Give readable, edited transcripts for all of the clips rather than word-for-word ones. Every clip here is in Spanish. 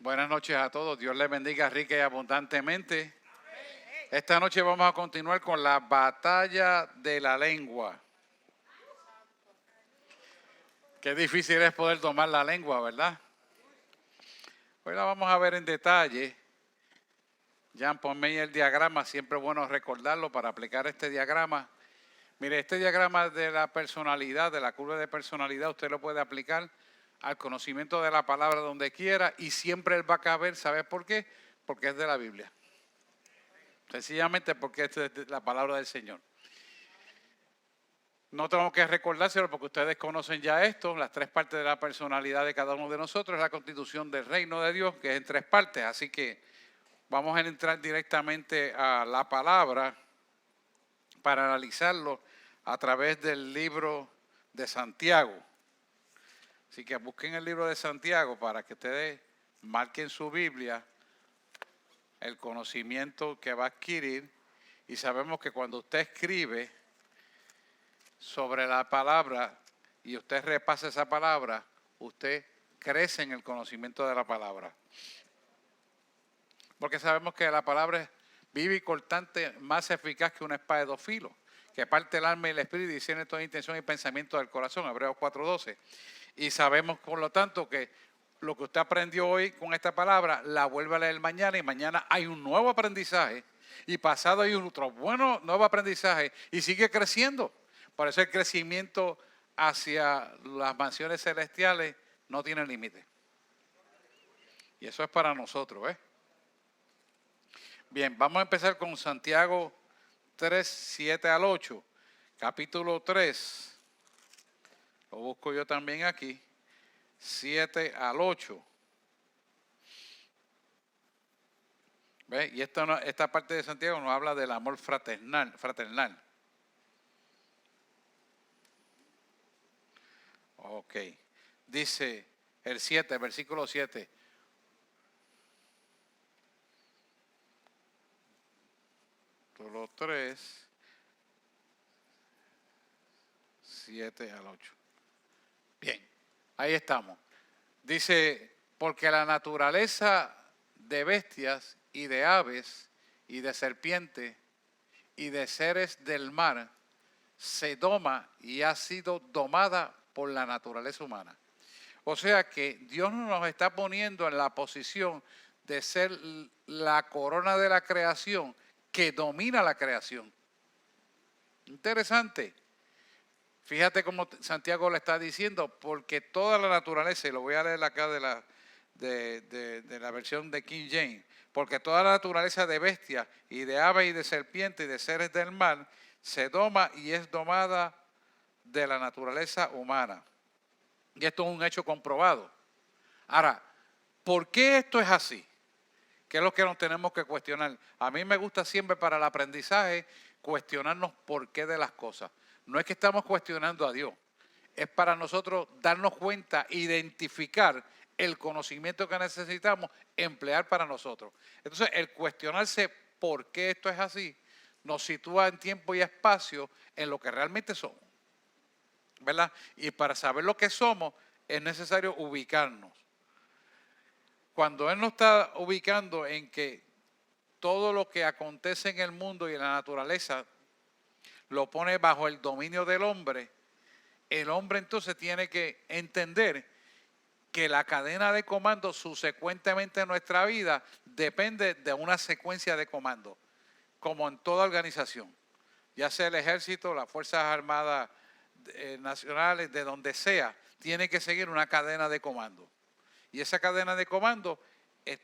Buenas noches a todos. Dios les bendiga rica y abundantemente. Esta noche vamos a continuar con la batalla de la lengua. Qué difícil es poder tomar la lengua, ¿verdad? Hoy la vamos a ver en detalle. Jan, ponme ahí el diagrama. Siempre es bueno recordarlo para aplicar este diagrama. Mire, este diagrama de la personalidad, de la curva de personalidad, usted lo puede aplicar al conocimiento de la palabra donde quiera y siempre él va a caber. ¿Sabe por qué? Porque es de la Biblia. Sencillamente porque es de la palabra del Señor. No tengo que recordárselo porque ustedes conocen ya esto. Las tres partes de la personalidad de cada uno de nosotros es la constitución del reino de Dios, que es en tres partes. Así que vamos a entrar directamente a la palabra para analizarlo a través del libro de Santiago. Así que busquen el libro de Santiago para que ustedes marquen su Biblia el conocimiento que va a adquirir. Y sabemos que cuando usted escribe sobre la palabra y usted repasa esa palabra, usted crece en el conocimiento de la palabra. Porque sabemos que la palabra es viva y cortante, más eficaz que una espada de dos filos, que parte el alma y el espíritu y discierne toda intención y pensamiento del corazón, Hebreos 4:12. Y sabemos, por lo tanto, que lo que usted aprendió hoy con esta palabra, la vuelve a leer mañana y mañana hay un nuevo aprendizaje y pasado hay otro nuevo aprendizaje y sigue creciendo. Por eso el crecimiento hacia las mansiones celestiales no tiene límite. Y eso es para nosotros, ¿eh? Bien, vamos a empezar con Santiago 3, 7 al 8. Capítulo 3. Lo busco yo también aquí. 7 al 8. ¿Ve? Y esta parte de Santiago nos habla del amor fraternal. Ok. Dice el 7, versículo 7. Capítulo 3, 7 al 8. Bien, ahí estamos. Dice, porque la naturaleza de bestias y de aves y de serpientes y de seres del mar se doma y ha sido domada por la naturaleza humana. O sea que Dios nos está poniendo en la posición de ser la corona de la creación que domina la creación. Interesante. Fíjate cómo Santiago le está diciendo, porque toda la naturaleza, y lo voy a leer acá de la versión de King James, porque toda la naturaleza de bestias y de aves y de serpientes y de seres del mar se doma y es domada de la naturaleza humana. Y esto es un hecho comprobado. Ahora, ¿por qué esto es así? ¿Qué es lo que nos tenemos que cuestionar? A mí me gusta siempre para el aprendizaje cuestionarnos por qué de las cosas. No es que estamos cuestionando a Dios, es para nosotros darnos cuenta, identificar el conocimiento que necesitamos, emplear para nosotros. Entonces, el cuestionarse por qué esto es así, nos sitúa en tiempo y espacio en lo que realmente somos, ¿verdad? Y para saber lo que somos, es necesario ubicarnos. Cuando Él nos está ubicando en que todo lo que acontece en el mundo y en la naturaleza lo pone bajo el dominio del hombre, el hombre entonces tiene que entender que la cadena de comando subsecuentemente en nuestra vida depende de una secuencia de comando, como en toda organización, ya sea el ejército, las Fuerzas Armadas nacionales, de donde sea, tiene que seguir una cadena de comando. Y esa cadena de comando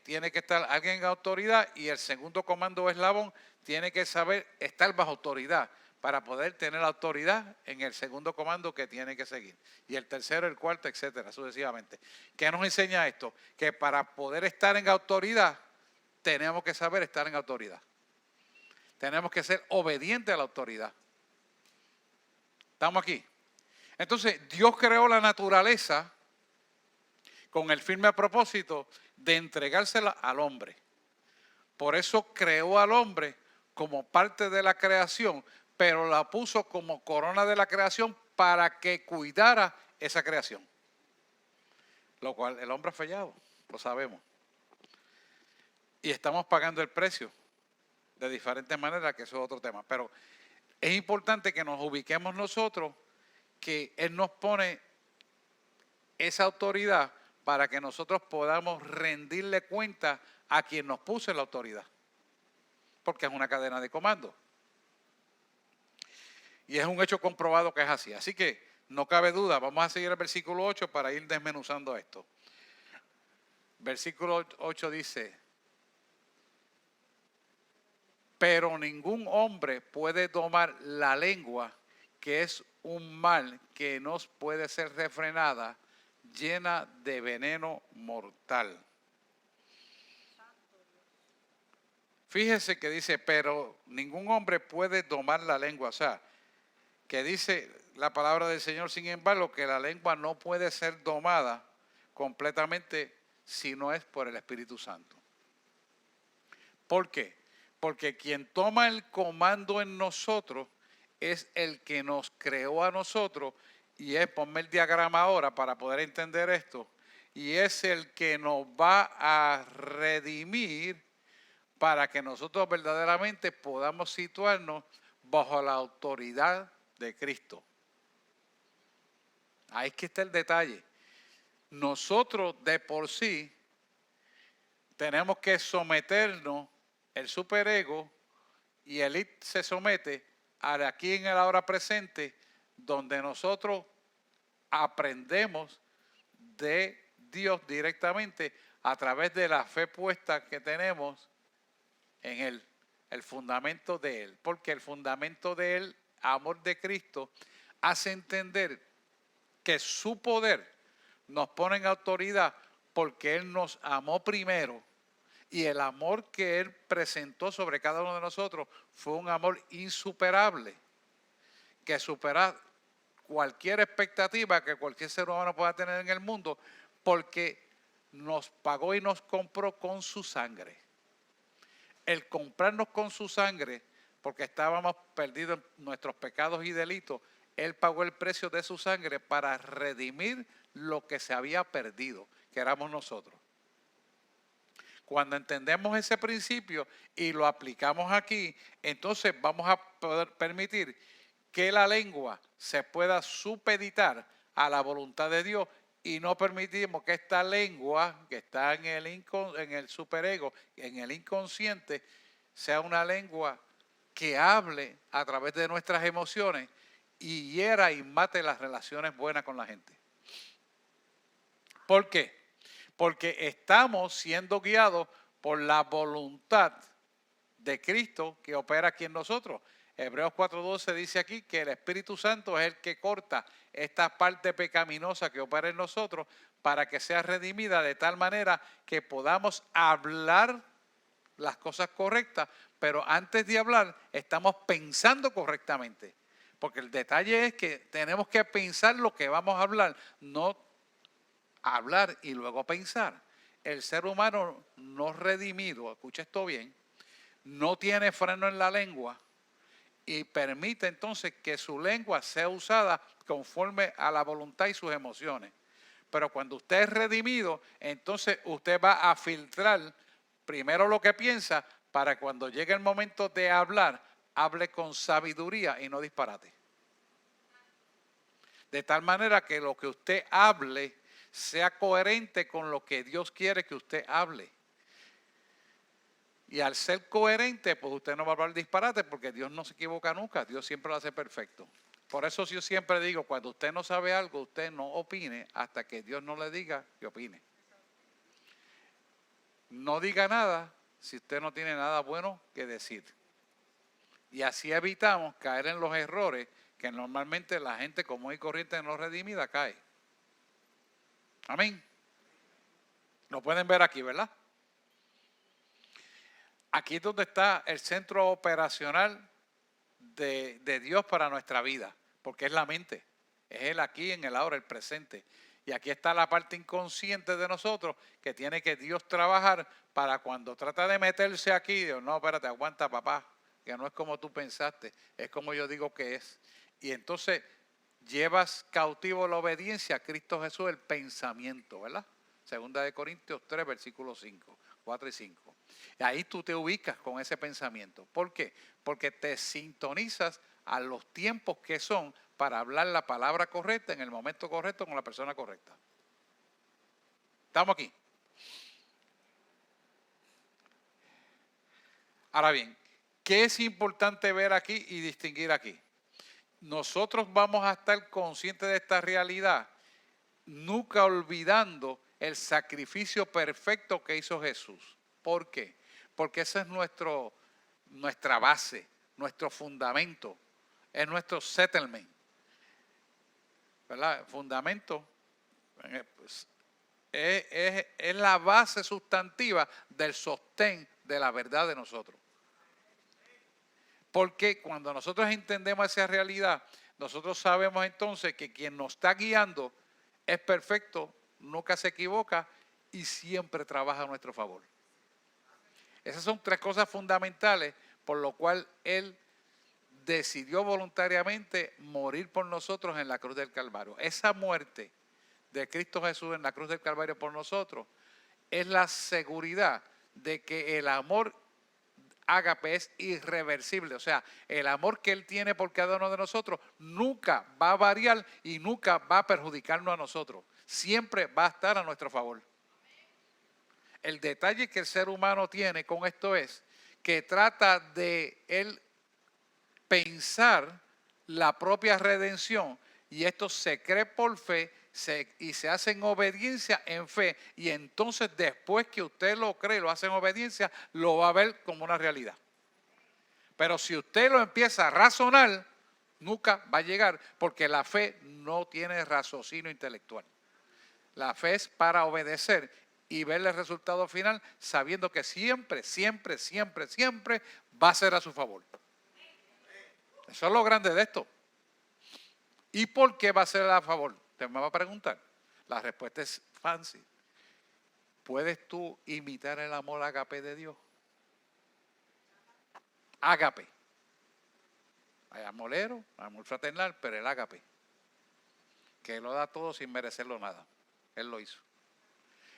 tiene que estar alguien en autoridad y el segundo comando o eslabón tiene que saber estar bajo autoridad para poder tener autoridad en el segundo comando que tiene que seguir. Y el tercero, el cuarto, etcétera, sucesivamente. ¿Qué nos enseña esto? Que para poder estar en autoridad, tenemos que saber estar en autoridad. Tenemos que ser obedientes a la autoridad. ¿Estamos aquí? Entonces, Dios creó la naturaleza con el firme propósito de entregársela al hombre. Por eso creó al hombre como parte de la creación, pero la puso como corona de la creación para que cuidara esa creación. Lo cual el hombre ha fallado, lo sabemos. Y estamos pagando el precio de diferentes maneras, que eso es otro tema. Pero es importante que nos ubiquemos nosotros, que Él nos pone esa autoridad para que nosotros podamos rendirle cuenta a quien nos puso la autoridad. Porque es una cadena de comando. Y es un hecho comprobado que es así. Así que no cabe duda, vamos a seguir el versículo 8 para ir desmenuzando esto. Versículo 8 dice: pero ningún hombre puede domar la lengua, que es un mal que no puede ser refrenada, llena de veneno mortal. Fíjese que dice, pero ningún hombre puede domar la lengua. O sea, que dice la palabra del Señor, sin embargo, que la lengua no puede ser domada completamente si no es por el Espíritu Santo. ¿Por qué? Porque quien toma el comando en nosotros es el que nos creó a nosotros, y es, ponme el diagrama ahora para poder entender esto, y es el que nos va a redimir para que nosotros verdaderamente podamos situarnos bajo la autoridad de Cristo. Ahí es que está el detalle. Nosotros de por sí tenemos que someternos, el superego y el id se somete al aquí en el ahora presente, donde nosotros aprendemos de Dios directamente a través de la fe puesta que tenemos en Él, el fundamento de Él. Porque el fundamento de Él, amor de Cristo, hace entender que su poder nos pone en autoridad porque Él nos amó primero, y el amor que Él presentó sobre cada uno de nosotros fue un amor insuperable, que supera cualquier expectativa que cualquier ser humano pueda tener en el mundo, porque nos pagó y nos compró con su sangre. El comprarnos con su sangre, porque estábamos perdidos en nuestros pecados y delitos, Él pagó el precio de su sangre para redimir lo que se había perdido, que éramos nosotros. Cuando entendemos ese principio y lo aplicamos aquí, entonces vamos a poder permitir que la lengua se pueda supeditar a la voluntad de Dios, y no permitimos que esta lengua que está en el superego, en el inconsciente, sea una lengua que hable a través de nuestras emociones y hiera y mate las relaciones buenas con la gente. ¿Por qué? Porque estamos siendo guiados por la voluntad de Cristo que opera aquí en nosotros. Hebreos 4:12 dice aquí que el Espíritu Santo es el que corta esta parte pecaminosa que opera en nosotros para que sea redimida de tal manera que podamos hablar las cosas correctas, pero antes de hablar estamos pensando correctamente. Porque el detalle es que tenemos que pensar lo que vamos a hablar, no hablar y luego pensar. El ser humano no redimido, escucha esto bien, no tiene freno en la lengua y permite entonces que su lengua sea usada conforme a la voluntad y sus emociones. Pero cuando usted es redimido, entonces usted va a filtrar primero lo que piensa, para cuando llegue el momento de hablar, hable con sabiduría y no disparate. De tal manera que lo que usted hable sea coherente con lo que Dios quiere que usted hable. Y al ser coherente, pues usted no va a hablar disparate, porque Dios no se equivoca nunca, Dios siempre lo hace perfecto. Por eso yo siempre digo, cuando usted no sabe algo, usted no opine hasta que Dios no le diga que opine. No diga nada si usted no tiene nada bueno que decir. Y así evitamos caer en los errores que normalmente la gente común y corriente no redimida cae. Amén. Lo pueden ver aquí, ¿verdad? Aquí es donde está el centro operacional de Dios para nuestra vida, porque es la mente, es el aquí, en el ahora, el presente. Y aquí está la parte inconsciente de nosotros que tiene que Dios trabajar para cuando trata de meterse aquí, Dios, no, espérate, aguanta papá, que no es como tú pensaste, es como yo digo que es. Y entonces llevas cautivo la obediencia a Cristo Jesús, el pensamiento, ¿verdad? Segunda de Corintios 3, versículo 5. 4 y 5. Y ahí tú te ubicas con ese pensamiento. ¿Por qué? Porque te sintonizas a los tiempos que son para hablar la palabra correcta en el momento correcto con la persona correcta. ¿Estamos aquí? Ahora bien, ¿qué es importante ver aquí y distinguir aquí? Nosotros vamos a estar conscientes de esta realidad, nunca olvidando el sacrificio perfecto que hizo Jesús. ¿Por qué? Porque ese es nuestra base, nuestro fundamento, es nuestro settlement. ¿Verdad? Fundamento pues, es la base sustantiva del sostén de la verdad de nosotros. Porque cuando nosotros entendemos esa realidad, nosotros sabemos entonces que quien nos está guiando es perfecto, nunca se equivoca y siempre trabaja a nuestro favor. Esas son 3 cosas fundamentales por lo cual Él decidió voluntariamente morir por nosotros en la cruz del Calvario. Esa muerte de Cristo Jesús en la cruz del Calvario por nosotros es la seguridad de que el amor ágape es irreversible. O sea, el amor que Él tiene por cada uno de nosotros nunca va a variar y nunca va a perjudicarnos a nosotros. Siempre va a estar a nuestro favor. El detalle que el ser humano tiene con esto es que trata de él pensar la propia redención y esto se cree por fe y se hace en obediencia en fe y entonces después que usted lo cree, lo hace en obediencia, lo va a ver como una realidad. Pero si usted lo empieza a razonar, nunca va a llegar porque la fe no tiene raciocinio intelectual. La fe es para obedecer y ver el resultado final sabiendo que siempre, siempre, siempre, siempre va a ser a su favor. Eso es lo grande de esto. ¿Y por qué va a ser a favor? Usted me va a preguntar. La respuesta es fácil. ¿Puedes tú imitar el amor ágape de Dios? Ágape. Hay amorero, amor fraternal, pero el ágape. Que Él lo da todo sin merecerlo nada. Él lo hizo.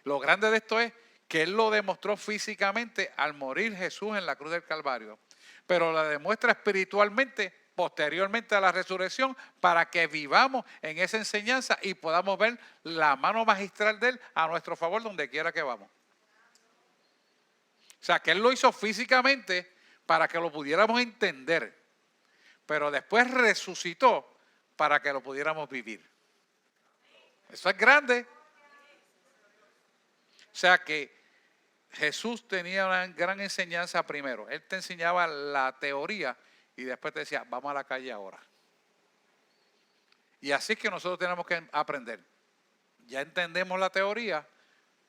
Lo grande de esto es que Él lo demostró físicamente al morir Jesús en la cruz del Calvario. Pero lo demuestra espiritualmente posteriormente a la resurrección para que vivamos en esa enseñanza y podamos ver la mano magistral de Él a nuestro favor donde quiera que vamos. O sea, que Él lo hizo físicamente para que lo pudiéramos entender, pero después resucitó para que lo pudiéramos vivir. Eso es grande. O sea que Jesús tenía una gran enseñanza primero. Él te enseñaba la teoría y después te decía, vamos a la calle ahora. Y así es que nosotros tenemos que aprender. Ya entendemos la teoría,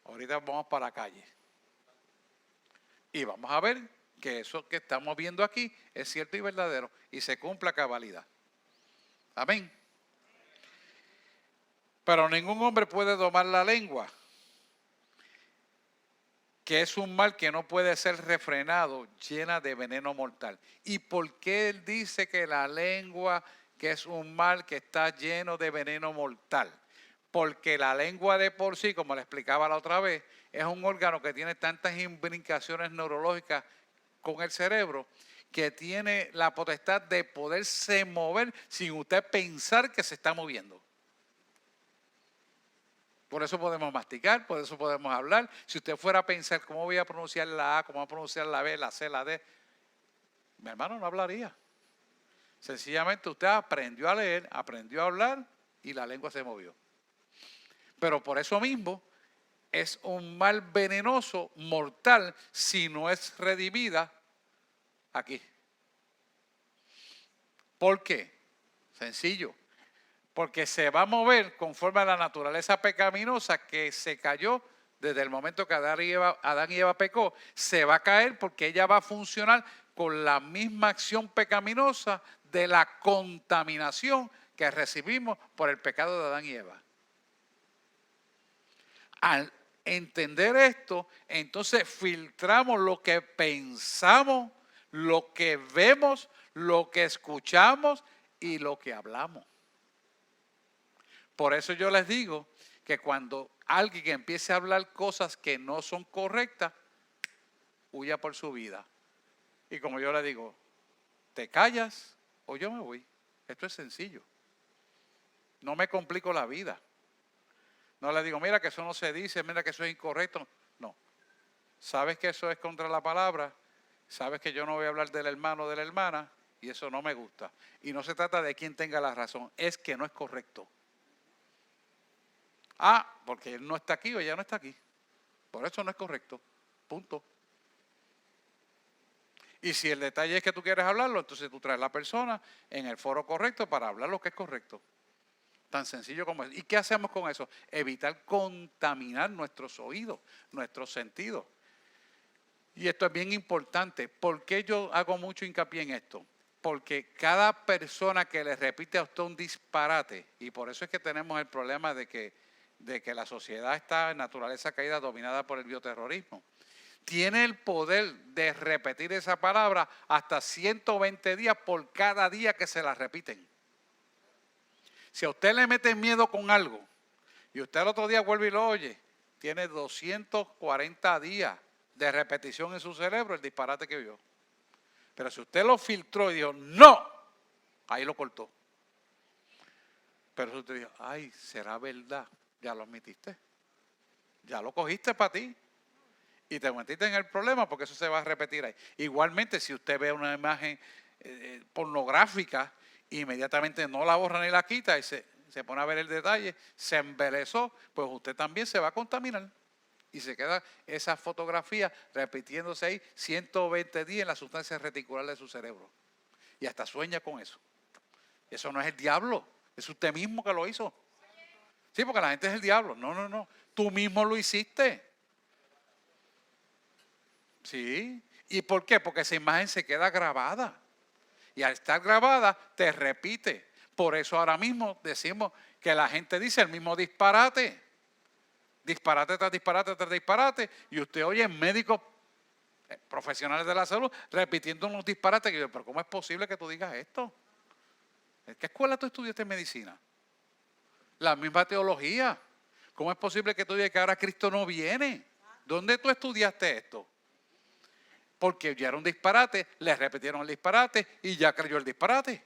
ahorita vamos para la calle. Y vamos a ver que eso que estamos viendo aquí es cierto y verdadero y se cumple a cabalidad. Amén. Pero ningún hombre puede domar la lengua, que es un mal que no puede ser refrenado, llena de veneno mortal. ¿Y por qué Él dice que la lengua, que es un mal que está lleno de veneno mortal? Porque la lengua de por sí, como le explicaba la otra vez, es un órgano que tiene tantas imbricaciones neurológicas con el cerebro que tiene la potestad de poderse mover sin usted pensar que se está moviendo. Por eso podemos masticar, por eso podemos hablar. Si usted fuera a pensar cómo voy a pronunciar la A, cómo voy a pronunciar la B, la C, la D, mi hermano no hablaría. Sencillamente usted aprendió a leer, aprendió a hablar y la lengua se movió. Pero por eso mismo es un mal venenoso, mortal, si no es redimida aquí. ¿Por qué? Sencillo. Porque se va a mover conforme a la naturaleza pecaminosa que se cayó desde el momento que Adán y Eva pecó. Se va a caer porque ella va a funcionar con la misma acción pecaminosa de la contaminación que recibimos por el pecado de Adán y Eva. Al entender esto, entonces filtramos lo que pensamos, lo que vemos, lo que escuchamos y lo que hablamos. Por eso yo les digo que cuando alguien empiece a hablar cosas que no son correctas, huya por su vida. Y como yo le digo, te callas o yo me voy. Esto es sencillo. No me complico la vida. No le digo, mira que eso no se dice, mira que eso es incorrecto. No. Sabes que eso es contra la palabra, sabes que yo no voy a hablar del hermano o de la hermana y eso no me gusta. Y no se trata de quien tenga la razón, es que no es correcto. Porque él no está aquí o ella no está aquí. Por eso no es correcto. Punto. Y si el detalle es que tú quieres hablarlo, entonces tú traes la persona en el foro correcto para hablar lo que es correcto. Tan sencillo como es. ¿Y qué hacemos con eso? Evitar contaminar nuestros oídos, nuestros sentidos. Y esto es bien importante. ¿Por qué yo hago mucho hincapié en esto? Porque cada persona que le repite a usted un disparate, y por eso es que tenemos el problema de que la sociedad está en naturaleza caída dominada por el bioterrorismo, tiene el poder de repetir esa palabra hasta 120 días por cada día que se la repiten. Si a usted le mete miedo con algo y usted el otro día vuelve y lo oye, tiene 240 días de repetición en su cerebro el disparate que oyó. Pero si usted lo filtró y dijo, ¡no!, ahí lo cortó. Pero si usted dijo, ¡ay, será verdad! Ya lo admitiste. Ya lo cogiste para ti. Y te metiste en el problema porque eso se va a repetir ahí. Igualmente, si usted ve una imagen pornográfica, inmediatamente no la borra ni la quita y se pone a ver el detalle, se embelezó, pues usted también se va a contaminar. Y se queda esa fotografía repitiéndose ahí 120 días en la sustancia reticular de su cerebro. Y hasta sueña con eso. Eso no es el diablo, es usted mismo que lo hizo. Sí, porque la gente es el diablo. No. Tú mismo lo hiciste. Sí. ¿Y por qué? Porque esa imagen se queda grabada. Y al estar grabada, te repite. Por eso ahora mismo decimos que la gente dice el mismo disparate. Disparate tras disparate tras disparate. Y usted oye médicos profesionales de la salud repitiendo unos disparates. Que yo, pero ¿cómo es posible que tú digas esto? ¿En qué escuela tú estudiaste medicina? La misma teología. ¿Cómo es posible que tú digas que ahora Cristo no viene? ¿Dónde tú estudiaste esto? Porque oyeron un disparate, le repitieron el disparate y ya creyó el disparate.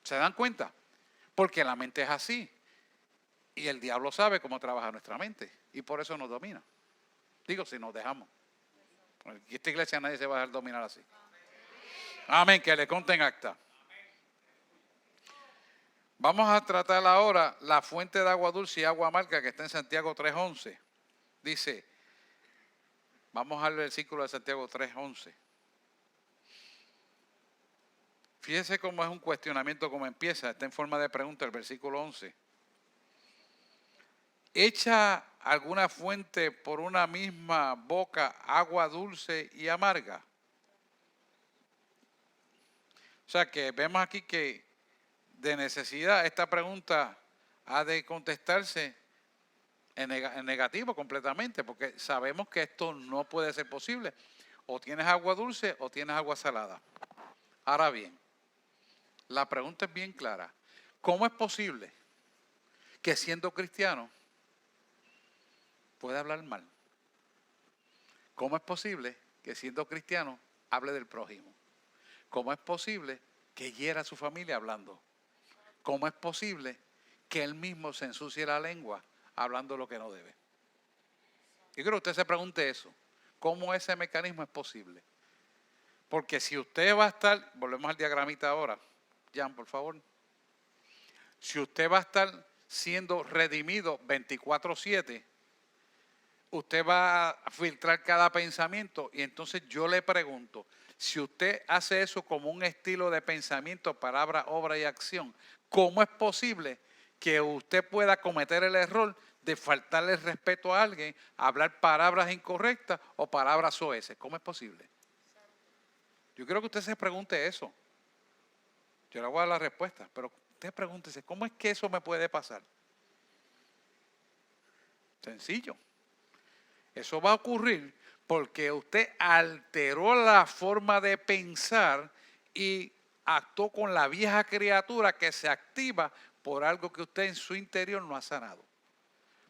¿Se dan cuenta? Porque la mente es así. Y el diablo sabe cómo trabaja nuestra mente. Y por eso nos domina. Digo, si nos dejamos. En esta iglesia nadie se va a dejar dominar así. Amén, que le conte en acta. Vamos a tratar ahora la fuente de agua dulce y agua amarga que está en Santiago 3:11. Dice, vamos al versículo de Santiago 3:11. Fíjese cómo es un cuestionamiento, cómo empieza. Está en forma de pregunta el versículo 11. ¿Echa alguna fuente por una misma boca agua dulce y amarga? O sea que vemos aquí que de necesidad esta pregunta ha de contestarse en negativo completamente, porque sabemos que esto no puede ser posible. O tienes agua dulce o tienes agua salada. Ahora bien, la pregunta es bien clara. ¿Cómo es posible que siendo cristiano pueda hablar mal? ¿Cómo es posible que siendo cristiano hable del prójimo? ¿Cómo es posible que hiera a su familia hablando? ¿Cómo es posible que él mismo se ensucie la lengua hablando lo que no debe? Yo creo que usted se pregunte eso. ¿Cómo ese mecanismo es posible? Porque si usted va a estar, volvemos al diagramita ahora, Jan, por favor. Si usted va a estar siendo redimido 24/7, usted va a filtrar cada pensamiento y entonces yo le pregunto, si usted hace eso como un estilo de pensamiento, palabra, obra y acción, ¿cómo es posible que usted pueda cometer el error de faltarle el respeto a alguien, hablar palabras incorrectas o palabras soeces? ¿Cómo es posible? Yo quiero que usted se pregunte eso. Yo le voy a dar la respuesta, pero usted pregúntese, ¿cómo es que eso me puede pasar? Sencillo. Eso va a ocurrir porque usted alteró la forma de pensar y actuó con la vieja criatura que se activa por algo que usted en su interior no ha sanado.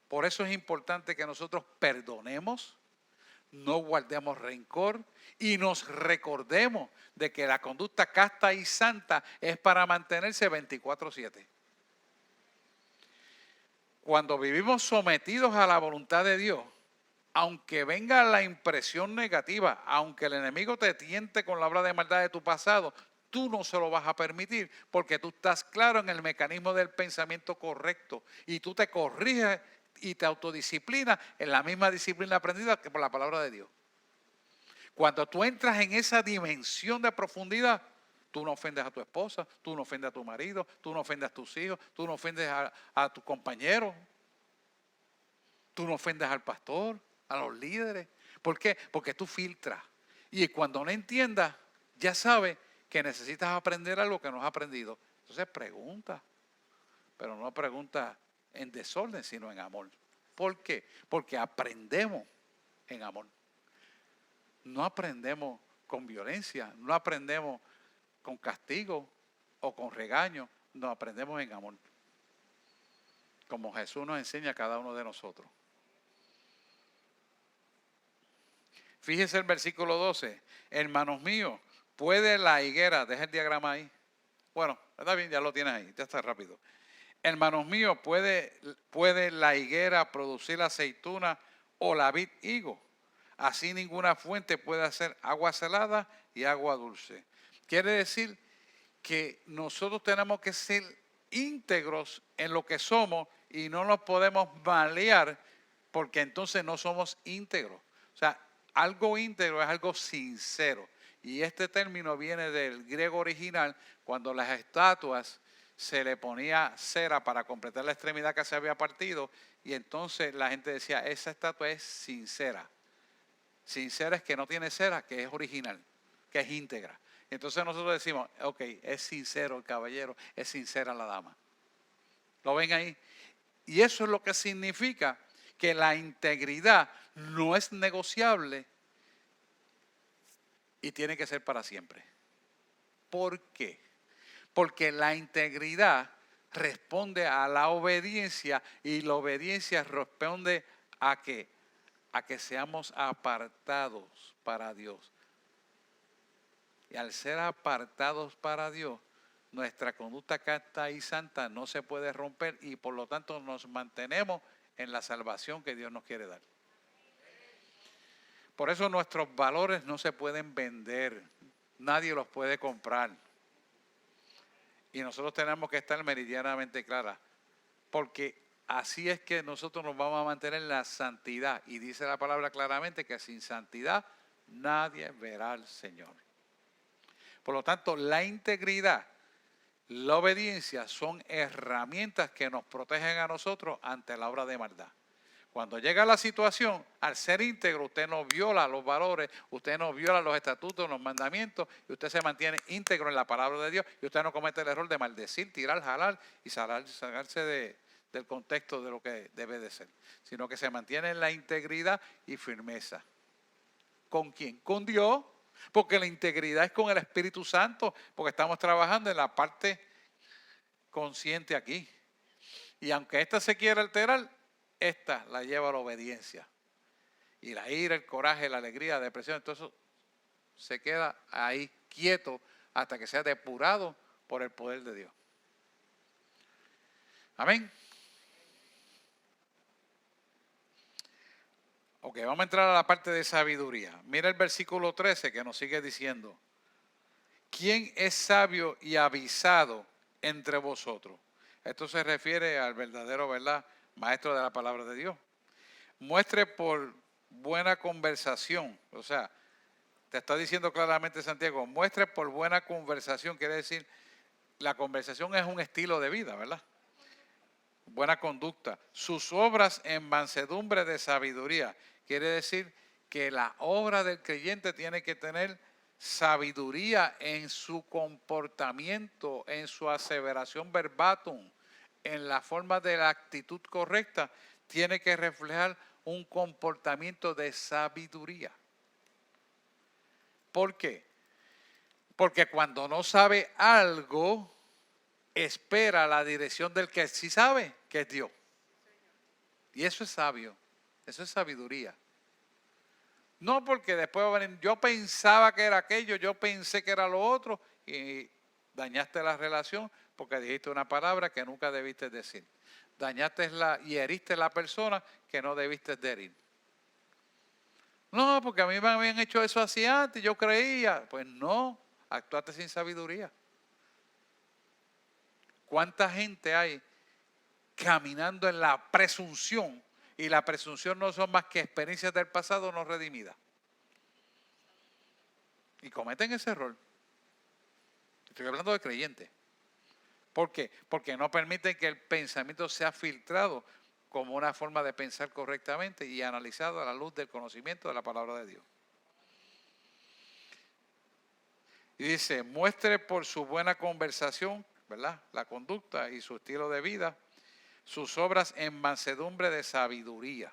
Por eso es importante que nosotros perdonemos, no guardemos rencor y nos recordemos de que la conducta casta y santa es para mantenerse 24/7. Cuando vivimos sometidos a la voluntad de Dios, aunque venga la impresión negativa, aunque el enemigo te tiente con la obra de maldad de tu pasado, tú no se lo vas a permitir porque tú estás claro en el mecanismo del pensamiento correcto y tú te corriges y te autodisciplinas en la misma disciplina aprendida que por la palabra de Dios. Cuando tú entras en esa dimensión de profundidad, tú no ofendes a tu esposa, tú no ofendes a tu marido, tú no ofendes a tus hijos, tú no ofendes a tu compañero, tú no ofendes al pastor, a los líderes. ¿Por qué? Porque tú filtras. Y cuando no entiendas, ya sabes que necesitas aprender algo que no has aprendido. Entonces pregunta, pero no pregunta en desorden, sino en amor. ¿Por qué? Porque aprendemos en amor. No aprendemos con violencia, no aprendemos con castigo o con regaño, no aprendemos en amor. Como Jesús nos enseña a cada uno de nosotros. Fíjese el versículo 12. Hermanos míos, ¿puede la higuera, deja el diagrama ahí? Bueno, está bien, ya lo tienes ahí, ya está rápido. Hermanos míos, ¿puede la higuera producir aceituna o la vid higo? Así ninguna fuente puede hacer agua salada y agua dulce. Quiere decir que nosotros tenemos que ser íntegros en lo que somos y no nos podemos malear porque entonces no somos íntegros. O sea, algo íntegro es algo sincero. Y este término viene del griego original, cuando las estatuas se le ponía cera para completar la extremidad que se había partido, y entonces la gente decía, esa estatua es sincera. Sincera es que no tiene cera, que es original, que es íntegra. Entonces nosotros decimos, ok, es sincero el caballero, es sincera la dama. ¿Lo ven ahí? Y eso es lo que significa que la integridad no es negociable y tiene que ser para siempre. ¿Por qué? Porque la integridad responde a la obediencia y la obediencia responde a ¿qué? A que seamos apartados para Dios. Y al ser apartados para Dios, nuestra conducta casta y santa no se puede romper y por lo tanto nos mantenemos en la salvación que Dios nos quiere dar. Por eso nuestros valores no se pueden vender, nadie los puede comprar. Y nosotros tenemos que estar meridianamente claras, porque así es que nosotros nos vamos a mantener en la santidad. Y dice la palabra claramente que sin santidad nadie verá al Señor. Por lo tanto, la integridad, la obediencia son herramientas que nos protegen a nosotros ante la obra de maldad. Cuando llega la situación, al ser íntegro, usted no viola los valores, usted no viola los estatutos, los mandamientos, y usted se mantiene íntegro en la palabra de Dios, y usted no comete el error de maldecir, tirar, jalar y sacarse del contexto de lo que debe de ser, sino que se mantiene en la integridad y firmeza. ¿Con quién? Con Dios, porque la integridad es con el Espíritu Santo, porque estamos trabajando en la parte consciente aquí. Y aunque esta se quiera alterar, esta la lleva a la obediencia. Y la ira, el coraje, la alegría, la depresión, todo eso se queda ahí quieto hasta que sea depurado por el poder de Dios. Amén. Ok, vamos a entrar a la parte de sabiduría. Mira el versículo 13 que nos sigue diciendo: ¿quién es sabio y avisado entre vosotros? Esto se refiere al verdadero, ¿verdad?, maestro de la palabra de Dios. Muestre por buena conversación, o sea, te está diciendo claramente Santiago, muestre por buena conversación, quiere decir, la conversación es un estilo de vida, ¿verdad? Buena conducta. Sus obras en mansedumbre de sabiduría, quiere decir que la obra del creyente tiene que tener sabiduría en su comportamiento, en su aseveración verbatim, en la forma de la actitud correcta, tiene que reflejar un comportamiento de sabiduría. ¿Por qué? Porque cuando no sabe algo, espera la dirección del que sí sabe, que es Dios. Y eso es sabio, eso es sabiduría. No, porque después va a venir, yo pensaba que era aquello, yo pensé que era lo otro, y dañaste la relación porque dijiste una palabra que nunca debiste decir. Dañaste y heriste la persona que no debiste de herir. No, porque a mí me habían hecho eso así antes, yo creía. Pues no, actuaste sin sabiduría. ¿Cuánta gente hay caminando en la presunción? Y la presunción no son más que experiencias del pasado no redimidas. Y cometen ese error. Estoy hablando de creyentes. ¿Por qué? Porque no permiten que el pensamiento sea filtrado como una forma de pensar correctamente y analizado a la luz del conocimiento de la palabra de Dios. Y dice, muestre por su buena conversación, ¿verdad?, la conducta y su estilo de vida, sus obras en mansedumbre de sabiduría.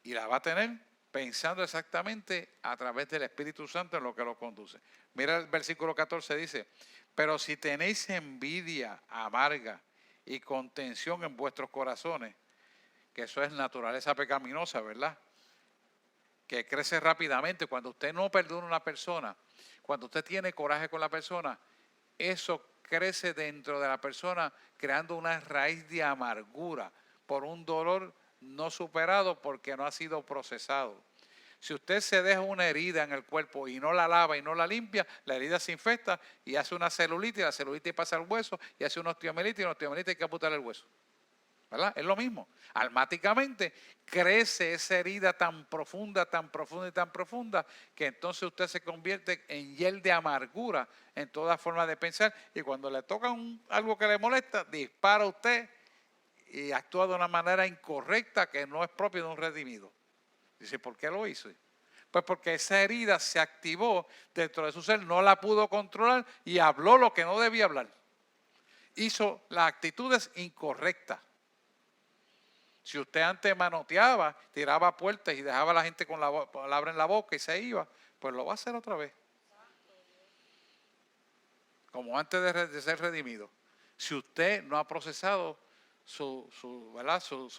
Y la va a tener pensando exactamente a través del Espíritu Santo en lo que lo conduce. Mira el versículo 14, dice, pero si tenéis envidia amarga y contención en vuestros corazones, que eso es naturaleza pecaminosa, ¿verdad?, que crece rápidamente. Cuando usted no perdona a una persona, cuando usted tiene coraje con la persona, eso crece dentro de la persona creando una raíz de amargura por un dolor no superado porque no ha sido procesado. Si usted se deja una herida en el cuerpo y no la lava y no la limpia, la herida se infecta y hace una celulitis, la celulitis pasa al hueso y hace una osteomielitis, y una osteomielitis hay que amputar el hueso. ¿Verdad? Es lo mismo. Almáticamente crece esa herida tan profunda y tan profunda que entonces usted se convierte en hiel de amargura en toda forma de pensar, y cuando le toca algo que le molesta, dispara usted y actúa de una manera incorrecta que no es propia de un redimido. Dice, ¿por qué lo hizo? Pues porque esa herida se activó dentro de su ser, no la pudo controlar y habló lo que no debía hablar. Hizo las actitudes incorrectas. Si usted antes manoteaba, tiraba puertas y dejaba a la gente con la palabra en la boca y se iba, pues lo va a hacer otra vez. Como antes de ser redimido. Si usted no ha procesado su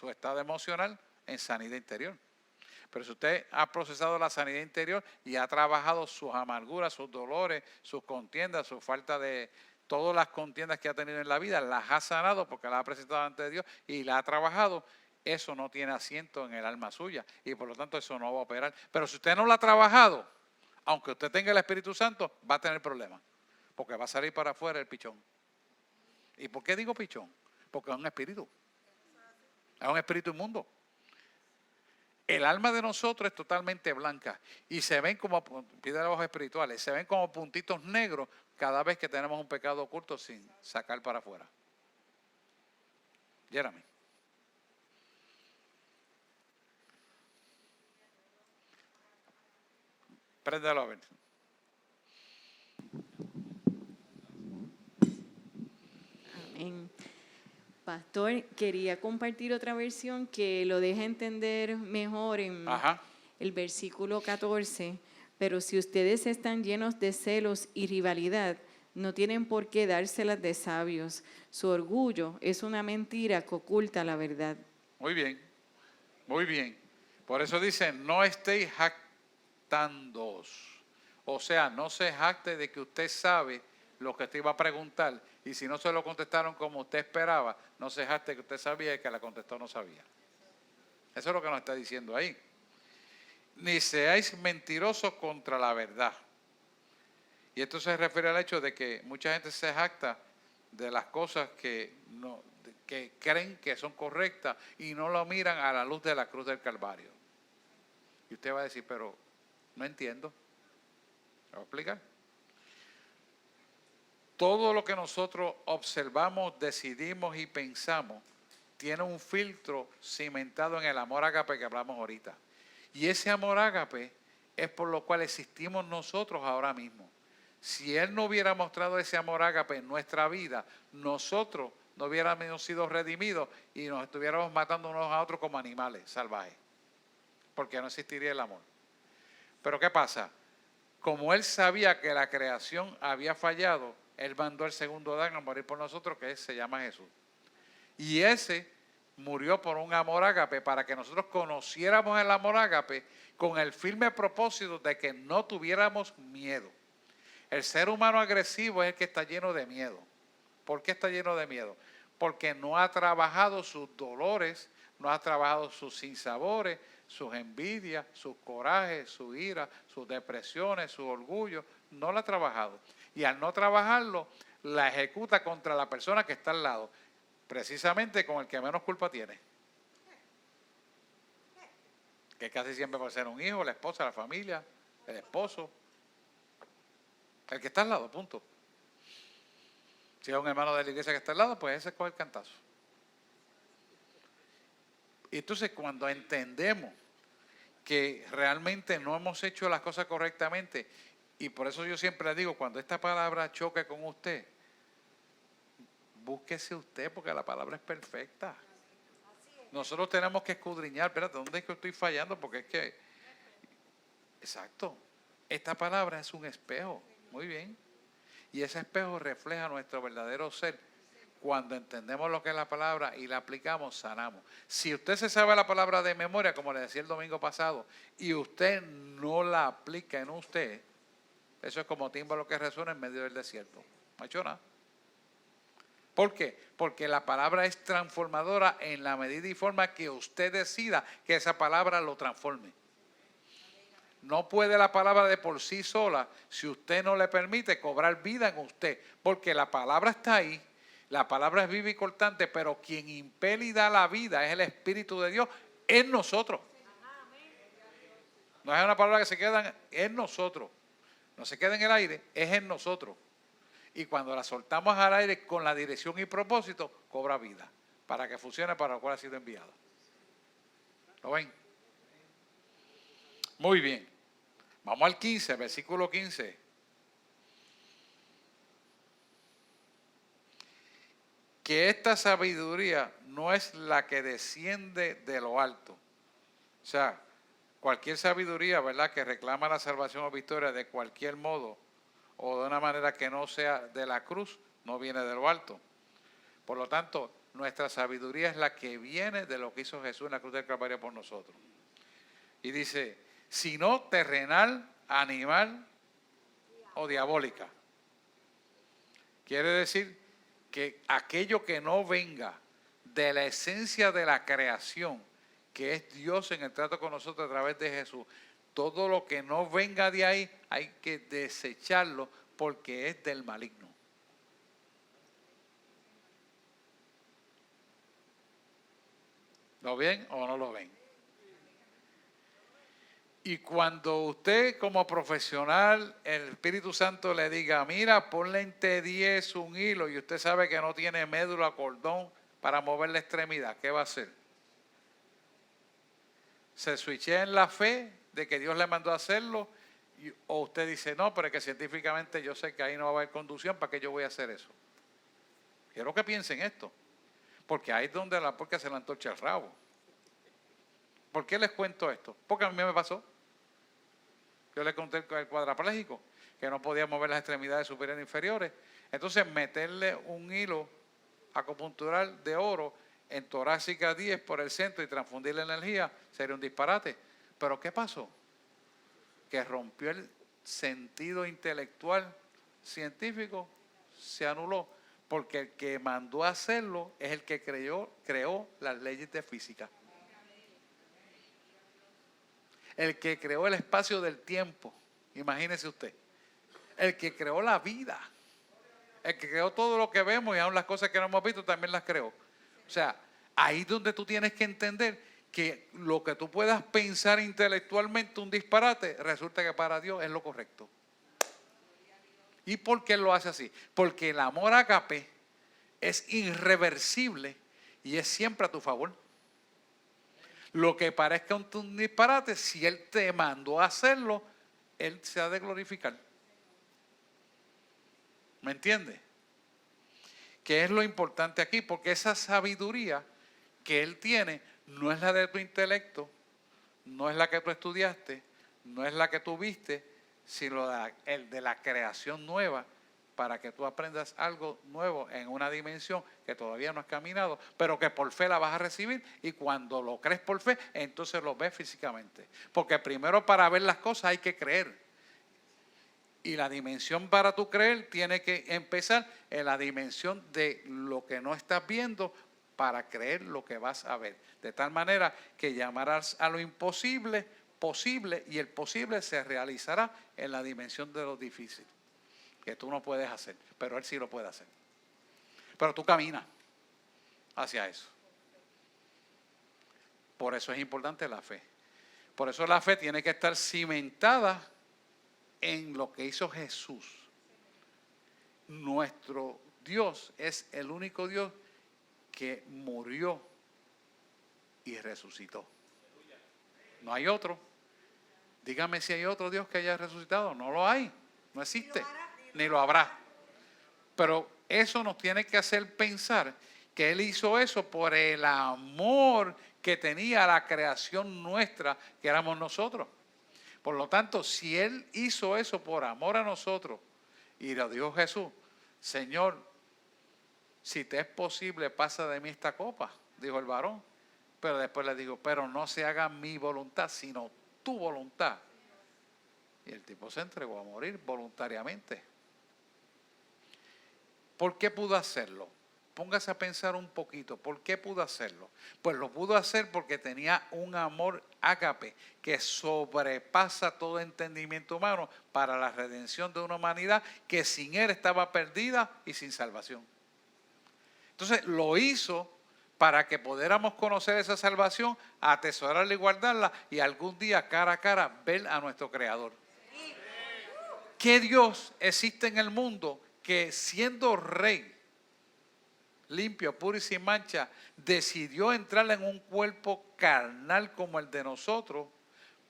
estado emocional en sanidad interior. Pero si usted ha procesado la sanidad interior y ha trabajado sus amarguras, sus dolores, sus contiendas, su falta de todas las contiendas que ha tenido en la vida, las ha sanado porque las ha presentado ante Dios y las ha trabajado, eso no tiene asiento en el alma suya y por lo tanto eso no va a operar. Pero si usted no lo ha trabajado, aunque usted tenga el Espíritu Santo, va a tener problemas porque va a salir para afuera el pichón. ¿Y por qué digo pichón? Porque es un espíritu. Es un espíritu inmundo. El alma de nosotros es totalmente blanca y se ven como, pide los ojos espirituales, se ven como puntitos negros cada vez que tenemos un pecado oculto sin sacar para afuera. Jeremy. Préndelo a ver. Amén. Pastor, quería compartir otra versión que lo deja entender mejor en el versículo 14. Pero si ustedes están llenos de celos y rivalidad, no tienen por qué dárselas de sabios. Su orgullo es una mentira que oculta la verdad. Muy bien, muy bien. Por eso dice, no estéis jactándoos. O sea, no se jacte de que usted sabe lo que te iba a preguntar. Y si no se lo contestaron como usted esperaba, no se jacte que usted sabía y que la contestó no sabía. Eso es lo que nos está diciendo ahí. Ni seáis mentirosos contra la verdad. Y esto se refiere al hecho de que mucha gente se jacta de las cosas que creen que son correctas y no lo miran a la luz de la cruz del Calvario. Y usted va a decir, pero no entiendo. ¿Me voy a explicar? Todo lo que nosotros observamos, decidimos y pensamos tiene un filtro cimentado en el amor ágape que hablamos ahorita. Y ese amor ágape es por lo cual existimos nosotros ahora mismo. Si Él no hubiera mostrado ese amor ágape en nuestra vida, nosotros no hubiéramos sido redimidos y nos estuviéramos matando unos a otros como animales salvajes. Porque no existiría el amor. Pero ¿qué pasa? Como Él sabía que la creación había fallado, Él mandó el segundo Adán a morir por nosotros, que se llama Jesús. Y ese murió por un amor ágape para que nosotros conociéramos el amor ágape con el firme propósito de que no tuviéramos miedo. El ser humano agresivo es el que está lleno de miedo. ¿Por qué está lleno de miedo? Porque no ha trabajado sus dolores, no ha trabajado sus sinsabores, sus envidias, sus corajes, su ira, sus depresiones, su orgullo. No lo ha trabajado. Y al no trabajarlo, la ejecuta contra la persona que está al lado, precisamente con el que menos culpa tiene. Que casi siempre puede ser un hijo, la esposa, la familia, el esposo. El que está al lado, punto. Si es un hermano de la iglesia que está al lado, pues ese coge el cantazo. Y entonces cuando entendemos que realmente no hemos hecho las cosas correctamente, y por eso yo siempre le digo, cuando esta palabra choque con usted, búsquese usted porque la palabra es perfecta. Nosotros tenemos que escudriñar, espérate, ¿dónde es que estoy fallando? Porque es que, exacto, esta palabra es un espejo, muy bien. Y ese espejo refleja nuestro verdadero ser. Cuando entendemos lo que es la palabra y la aplicamos, sanamos. Si usted se sabe la palabra de memoria, como le decía el domingo pasado, y usted no la aplica en usted, eso es como tímbalo que resuena en medio del desierto. No ha hecho nada. ¿Por qué? Porque la palabra es transformadora en la medida y forma que usted decida que esa palabra lo transforme. No puede la palabra de por sí sola, si usted no le permite, cobrar vida en usted. Porque la palabra está ahí, la palabra es viva y cortante, pero quien impele y da la vida es el Espíritu de Dios en nosotros. No es una palabra que se queda en nosotros. No se queda en el aire, es en nosotros. Y cuando la soltamos al aire con la dirección y propósito, cobra vida. Para que funcione para lo cual ha sido enviado. ¿Lo ven? Muy bien. Vamos al 15, versículo 15. Que esta sabiduría no es la que desciende de lo alto. O sea, cualquier sabiduría, ¿verdad?, que reclama la salvación o victoria de cualquier modo o de una manera que no sea de la cruz, no viene de lo alto. Por lo tanto, nuestra sabiduría es la que viene de lo que hizo Jesús en la cruz del Calvario por nosotros. Y dice, sino terrenal, animal o diabólica. Quiere decir que aquello que no venga de la esencia de la creación, que es Dios en el trato con nosotros a través de Jesús, todo lo que no venga de ahí hay que desecharlo porque es del maligno. ¿Lo ven o no lo ven? Y cuando usted como profesional, el Espíritu Santo le diga, mira, ponle en T10 un hilo y usted sabe que no tiene médula, cordón para mover la extremidad, ¿qué va a hacer? ¿Se switchea en la fe de que Dios le mandó a hacerlo? ¿O usted dice, no, pero es que científicamente yo sé que ahí no va a haber conducción, ¿para qué yo voy a hacer eso? Quiero que piensen esto, porque ahí es donde la porca se le antorcha el rabo. ¿Por qué les cuento esto? Porque a mí me pasó. Yo le conté el cuadraplégico, que no podía mover las extremidades superiores e inferiores. Entonces, meterle un hilo acupuntural de oro en torácica 10 por el centro y transfundir la energía sería un disparate. ¿Pero qué pasó? Que rompió el sentido intelectual científico, se anuló, porque el que mandó a hacerlo es el que creó las leyes de física. El que creó el espacio del tiempo, imagínese usted. El que creó la vida. El que creó todo lo que vemos y aún las cosas que no hemos visto también las creó. O sea, ahí es donde tú tienes que entender que lo que tú puedas pensar intelectualmente un disparate, resulta que para Dios es lo correcto. ¿Y por qué lo hace así? Porque el amor ágape es irreversible y es siempre a tu favor. Lo que parezca un disparate, si Él te mandó a hacerlo, Él se ha de glorificar. ¿Me entiende? ¿Qué es lo importante aquí? Porque esa sabiduría que Él tiene no es la de tu intelecto, no es la que tú estudiaste, no es la que tú viste, sino el de la creación nueva para que tú aprendas algo nuevo en una dimensión que todavía no has caminado, pero que por fe la vas a recibir, y cuando lo crees por fe, entonces lo ves físicamente. Porque primero, para ver las cosas hay que creer. Y la dimensión para tú creer tiene que empezar en la dimensión de lo que no estás viendo para creer lo que vas a ver. De tal manera que llamarás a lo imposible posible, y el posible se realizará en la dimensión de lo difícil, que tú no puedes hacer, pero Él sí lo puede hacer. Pero tú caminas hacia eso. Por eso es importante la fe. Por eso la fe tiene que estar cimentada en lo que hizo Jesús. Nuestro Dios es el único Dios que murió y resucitó. No hay otro. Dígame si hay otro Dios que haya resucitado. No lo hay. No existe. Ni lo habrá. Pero eso nos tiene que hacer pensar que Él hizo eso por el amor que tenía a la creación nuestra, que éramos nosotros. Por lo tanto, si Él hizo eso por amor a nosotros, y lo dijo Jesús: Señor, si te es posible, pasa de mí esta copa, dijo el varón. Pero después le dijo: pero no se haga mi voluntad, sino tu voluntad. Y el tipo se entregó a morir voluntariamente. ¿Por qué pudo hacerlo? Póngase a pensar un poquito. ¿Por qué pudo hacerlo? Pues lo pudo hacer porque tenía un amor ágape que sobrepasa todo entendimiento humano para la redención de una humanidad que sin Él estaba perdida y sin salvación. Entonces lo hizo para que pudiéramos conocer esa salvación, atesorarla y guardarla, y algún día cara a cara ver a nuestro Creador. ¿Qué Dios existe en el mundo que, siendo rey, limpio, puro y sin mancha, decidió entrar en un cuerpo carnal como el de nosotros,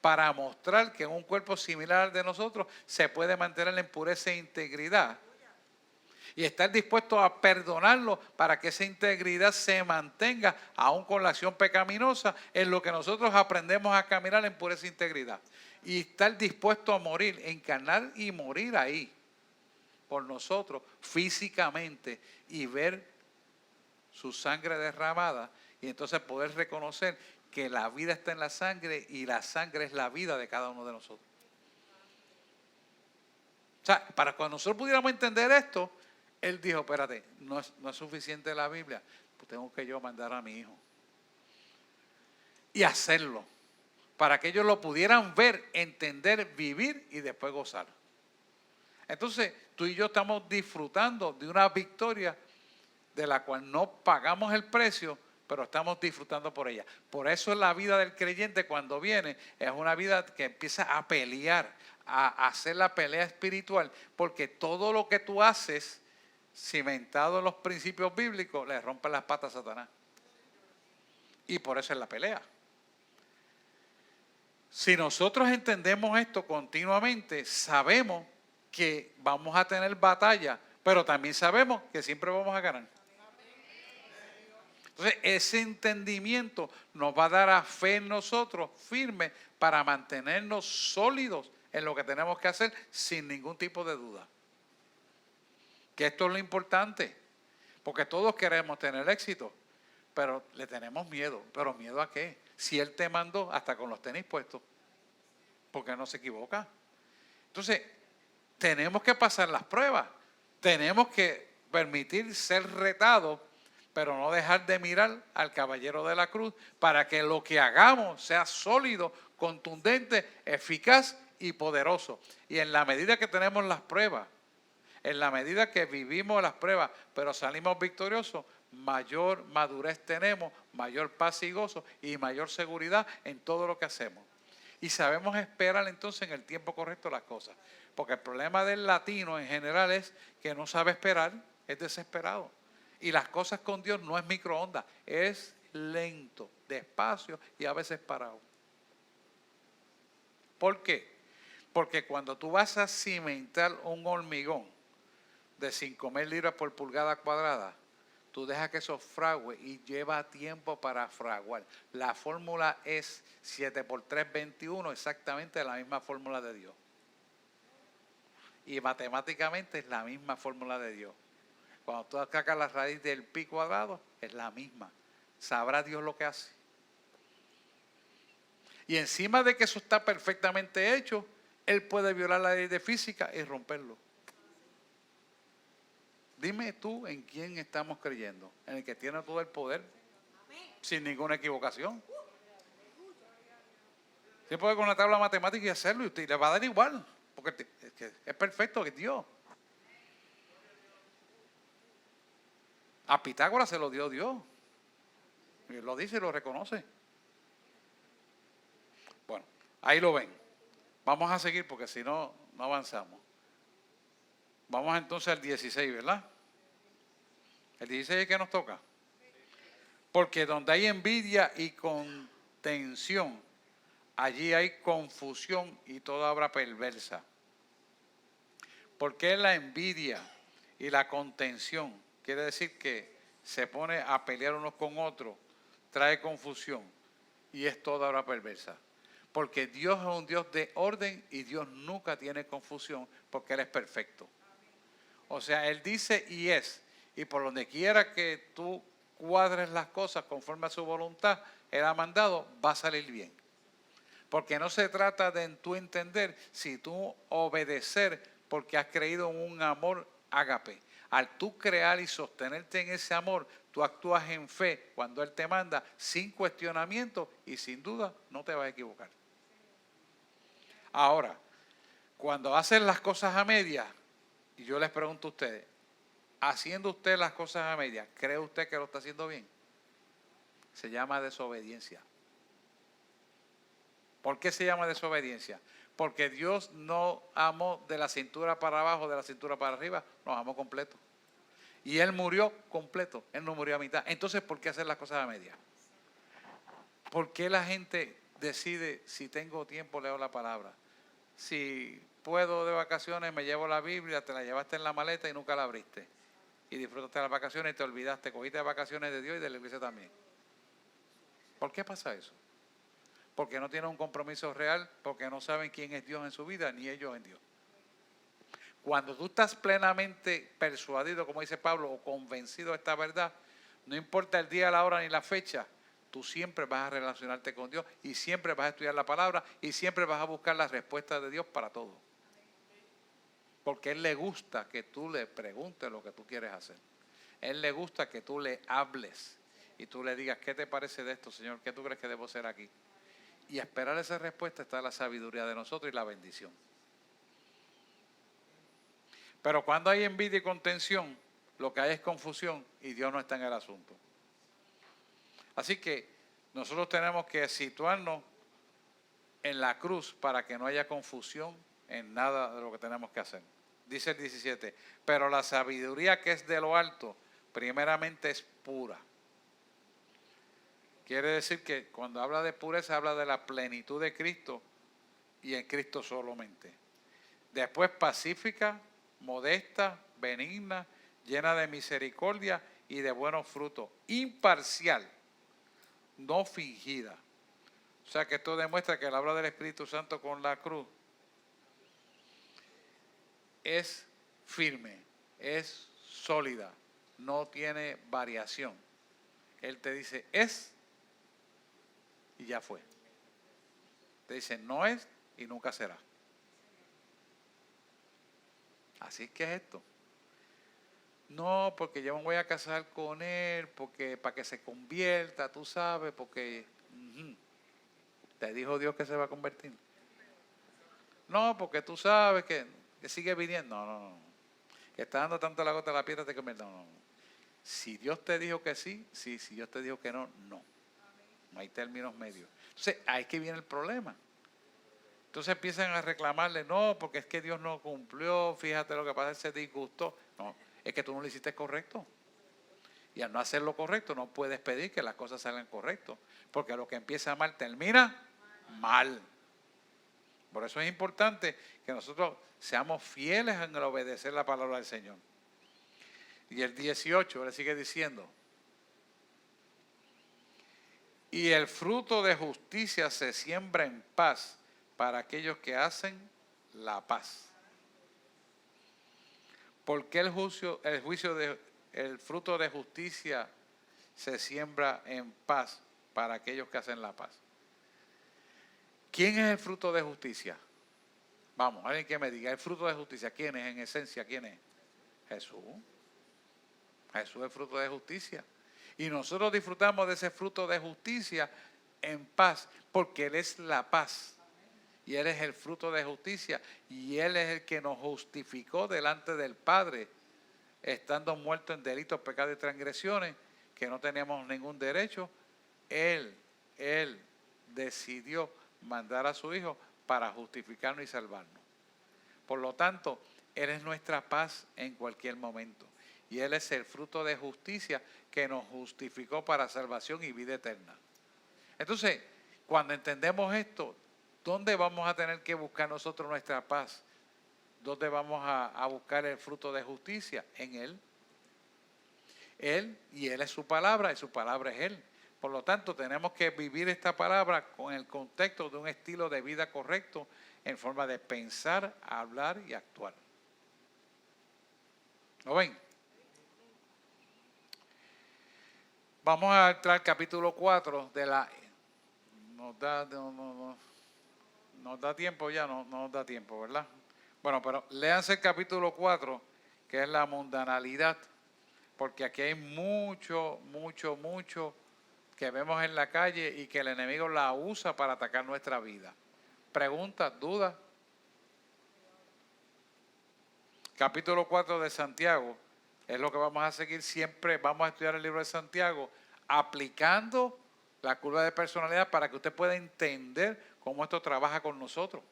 para mostrar que en un cuerpo similar al de nosotros se puede mantener en pureza e integridad? Y estar dispuesto a perdonarlo para que esa integridad se mantenga aún con la acción pecaminosa, en lo que nosotros aprendemos a caminar en pureza e integridad. Y estar dispuesto a morir, encarnar y morir ahí por nosotros físicamente, y ver su sangre derramada, y entonces poder reconocer que la vida está en la sangre y la sangre es la vida de cada uno de nosotros. O sea, para cuando nosotros pudiéramos entender esto, Él dijo: espérate, no es suficiente la Biblia, pues tengo que yo mandar a mi hijo y hacerlo, para que ellos lo pudieran ver, entender, vivir y después gozar. Entonces, tú y yo estamos disfrutando de una victoria de la cual no pagamos el precio, pero estamos disfrutando por ella. Por eso la vida del creyente, cuando viene, es una vida que empieza a pelear, a hacer la pelea espiritual, porque todo lo que tú haces, cimentado en los principios bíblicos, le rompe las patas a Satanás. Y por eso es la pelea. Si nosotros entendemos esto continuamente, sabemos que vamos a tener batalla, pero también sabemos que siempre vamos a ganar. Entonces, ese entendimiento nos va a dar a fe en nosotros firme para mantenernos sólidos en lo que tenemos que hacer sin ningún tipo de duda. Que esto es lo importante, porque todos queremos tener éxito, pero le tenemos miedo. ¿Pero miedo a qué? Si Él te mandó hasta con los tenis puestos, porque no se equivoca. Entonces, tenemos que pasar las pruebas, tenemos que permitir ser retados, pero no dejar de mirar al caballero de la cruz, para que lo que hagamos sea sólido, contundente, eficaz y poderoso. Y en la medida que tenemos las pruebas, en la medida que vivimos las pruebas, pero salimos victoriosos, mayor madurez tenemos, mayor paz y gozo y mayor seguridad en todo lo que hacemos. Y sabemos esperar entonces en el tiempo correcto las cosas. Porque el problema del latino en general es que no sabe esperar, es desesperado. Y las cosas con Dios no es microondas, es lento, despacio y a veces parado. ¿Por qué? Porque cuando tú vas a cimentar un hormigón de 5,000 libras por pulgada cuadrada, tú dejas que eso frague y lleva tiempo para fraguar. La fórmula es 7 por 3, 21, exactamente la misma fórmula de Dios. Y matemáticamente es la misma fórmula de Dios. Cuando tú sacas la raíz del pi cuadrado, es la misma. Sabrá Dios lo que hace. Y encima de que eso está perfectamente hecho, Él puede violar la ley de física y romperlo. Dime tú en quién estamos creyendo. En el que tiene todo el poder, sin ninguna equivocación. Usted puede con una tabla matemática y hacerlo y usted le va a dar igual. Porque es perfecto, es Dios. A Pitágoras se lo dio Dios. Y él lo dice y lo reconoce. Bueno, ahí lo ven. Vamos a seguir porque si no, no avanzamos. Vamos entonces al 16, ¿verdad? El 16 es que nos toca. Porque donde hay envidia y contención, allí hay confusión y toda obra perversa. ¿Por qué la envidia y la contención? Quiere decir que se pone a pelear unos con otros, trae confusión y es toda obra perversa. Porque Dios es un Dios de orden y Dios nunca tiene confusión porque Él es perfecto. O sea, Él dice y es. Y por donde quiera que tú cuadres las cosas conforme a su voluntad, Él ha mandado, va a salir bien. Porque no se trata de en tú entender, si tú obedecer porque has creído en un amor ágape. Al tú crear y sostenerte en ese amor, tú actúas en fe cuando Él te manda sin cuestionamiento y sin duda no te vas a equivocar. Ahora, cuando hacen las cosas a medias, y yo les pregunto a ustedes, haciendo usted las cosas a medias, ¿cree usted que lo está haciendo bien? Se llama desobediencia. ¿Por qué se llama desobediencia? Porque Dios no amó de la cintura para abajo, de la cintura para arriba, nos amó completo. Y Él murió completo, Él no murió a mitad. Entonces, ¿por qué hacer las cosas a medias? ¿Por qué la gente decide, si tengo tiempo leo la palabra? Si puedo de vacaciones me llevo la Biblia, te la llevaste en la maleta y nunca la abriste. Y disfrutaste las vacaciones y te olvidaste, cogiste vacaciones de Dios y de la iglesia también. ¿Por qué pasa eso? Porque no tienen un compromiso real, porque no saben quién es Dios en su vida, ni ellos en Dios. Cuando tú estás plenamente persuadido, como dice Pablo, o convencido de esta verdad, no importa el día, la hora ni la fecha, tú siempre vas a relacionarte con Dios y siempre vas a estudiar la palabra y siempre vas a buscar las respuestas de Dios para todo. Porque a Él le gusta que tú le preguntes lo que tú quieres hacer. A Él le gusta que tú le hables y tú le digas, ¿qué te parece de esto, Señor? ¿Qué tú crees que debo hacer aquí? Y a esperar esa respuesta está la sabiduría de nosotros y la bendición. Pero cuando hay envidia y contención, lo que hay es confusión y Dios no está en el asunto. Así que nosotros tenemos que situarnos en la cruz para que no haya confusión en nada de lo que tenemos que hacer. Dice el 17, pero la sabiduría que es de lo alto, primeramente es pura. Quiere decir que cuando habla de pureza, habla de la plenitud de Cristo y en Cristo solamente. Después pacífica, modesta, benigna, llena de misericordia y de buenos frutos, imparcial, no fingida. O sea que esto demuestra que la obra del Espíritu Santo con la cruz es firme, es sólida, no tiene variación. Él te dice es y ya fue. Te dice no es y nunca será. Así que es esto. No, porque yo me voy a casar con él, porque para que se convierta, tú sabes, porque te dijo Dios que se va a convertir. No, porque tú sabes que sigue viniendo. No. Que está dando tanto la gota de la piedra te convierte. No. Si Dios te dijo que sí, sí. Si Dios te dijo que no, no. No hay términos medios. Entonces, ahí que viene el problema. Entonces empiezan a reclamarle, no, porque es que Dios no cumplió, fíjate lo que pasa, se disgustó. No, es que tú no lo hiciste correcto. Y al no hacerlo correcto, no puedes pedir que las cosas salgan correctas. Porque lo que empieza mal termina mal. Por eso es importante que nosotros seamos fieles en el obedecer la palabra del Señor. Y el 18 le sigue diciendo, y el fruto de justicia se siembra en paz para aquellos que hacen la paz. ¿Por qué el fruto de justicia se siembra en paz para aquellos que hacen la paz? ¿Quién es el fruto de justicia? Vamos, alguien que me diga, el fruto de justicia, ¿quién es en esencia? ¿Quién es? Jesús. Jesús es el fruto de justicia. Y nosotros disfrutamos de ese fruto de justicia en paz, porque Él es la paz. Y Él es el fruto de justicia. Y Él es el que nos justificó delante del Padre, estando muertos en delitos, pecados y transgresiones, que no teníamos ningún derecho. Él decidió mandar a su Hijo para justificarnos y salvarnos. Por lo tanto, Él es nuestra paz en cualquier momento. Y Él es el fruto de justicia que nos justificó para salvación y vida eterna. Entonces, cuando entendemos esto, ¿dónde vamos a tener que buscar nosotros nuestra paz? ¿Dónde vamos a buscar el fruto de justicia? En Él. Él, y Él es su palabra, y su palabra es Él. Por lo tanto, tenemos que vivir esta palabra con el contexto de un estilo de vida correcto en forma de pensar, hablar y actuar. ¿Lo ven? Vamos a entrar al capítulo 4 de la... Nos da tiempo ya, no nos da tiempo, ¿verdad? Bueno, pero léanse el capítulo 4, que es la mundanalidad, porque aquí hay mucho que vemos en la calle y que el enemigo la usa para atacar nuestra vida. Preguntas, dudas. Capítulo 4 de Santiago es lo que vamos a seguir siempre. Vamos a estudiar el libro de Santiago aplicando la curva de personalidad para que usted pueda entender cómo esto trabaja con nosotros,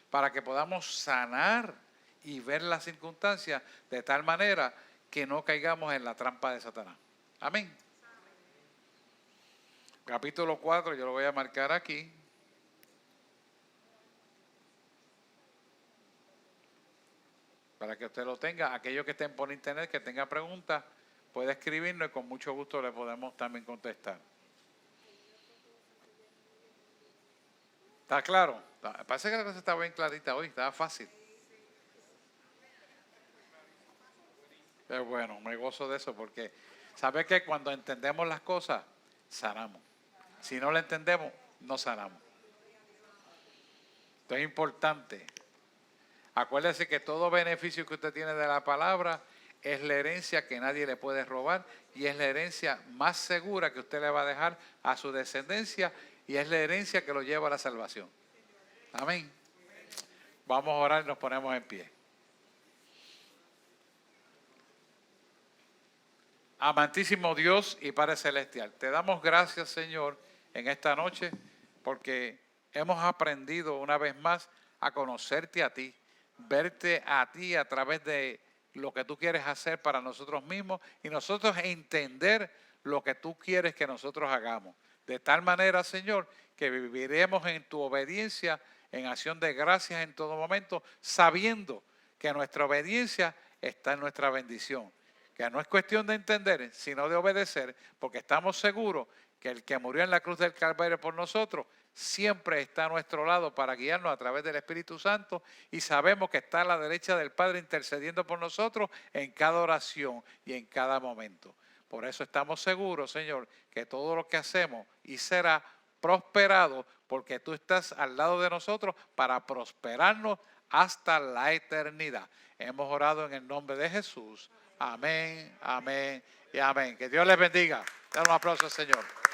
para que podamos sanar y ver las circunstancias de tal manera que no caigamos en la trampa de Satanás. Amén. Capítulo 4, yo lo voy a marcar aquí. Para que usted lo tenga. Aquellos que estén por internet, que tenga preguntas, puede escribirnos y con mucho gusto le podemos también contestar. ¿Está claro? Parece que la cosa está bien clarita hoy, está fácil. Pero bueno, me gozo de eso porque sabe que cuando entendemos las cosas, sanamos. Si no lo entendemos, no sanamos. Esto es importante. Acuérdese que todo beneficio que usted tiene de la palabra es la herencia que nadie le puede robar y es la herencia más segura que usted le va a dejar a su descendencia y es la herencia que lo lleva a la salvación. Amén. Vamos a orar y nos ponemos en pie. Amantísimo Dios y Padre Celestial, te damos gracias, Señor, en esta noche porque hemos aprendido una vez más a conocerte a ti, verte a ti a través de lo que tú quieres hacer para nosotros mismos y nosotros entender lo que tú quieres que nosotros hagamos. De tal manera, Señor, que viviremos en tu obediencia, en acción de gracias en todo momento, sabiendo que nuestra obediencia está en nuestra bendición. Que no es cuestión de entender, sino de obedecer, porque estamos seguros que el que murió en la cruz del Calvario por nosotros siempre está a nuestro lado para guiarnos a través del Espíritu Santo y sabemos que está a la derecha del Padre intercediendo por nosotros en cada oración y en cada momento. Por eso estamos seguros, Señor, que todo lo que hacemos y será prosperado porque tú estás al lado de nosotros para prosperarnos hasta la eternidad. Hemos orado en el nombre de Jesús. Amén, amén y amén. Que Dios les bendiga. Dale un aplauso al Señor.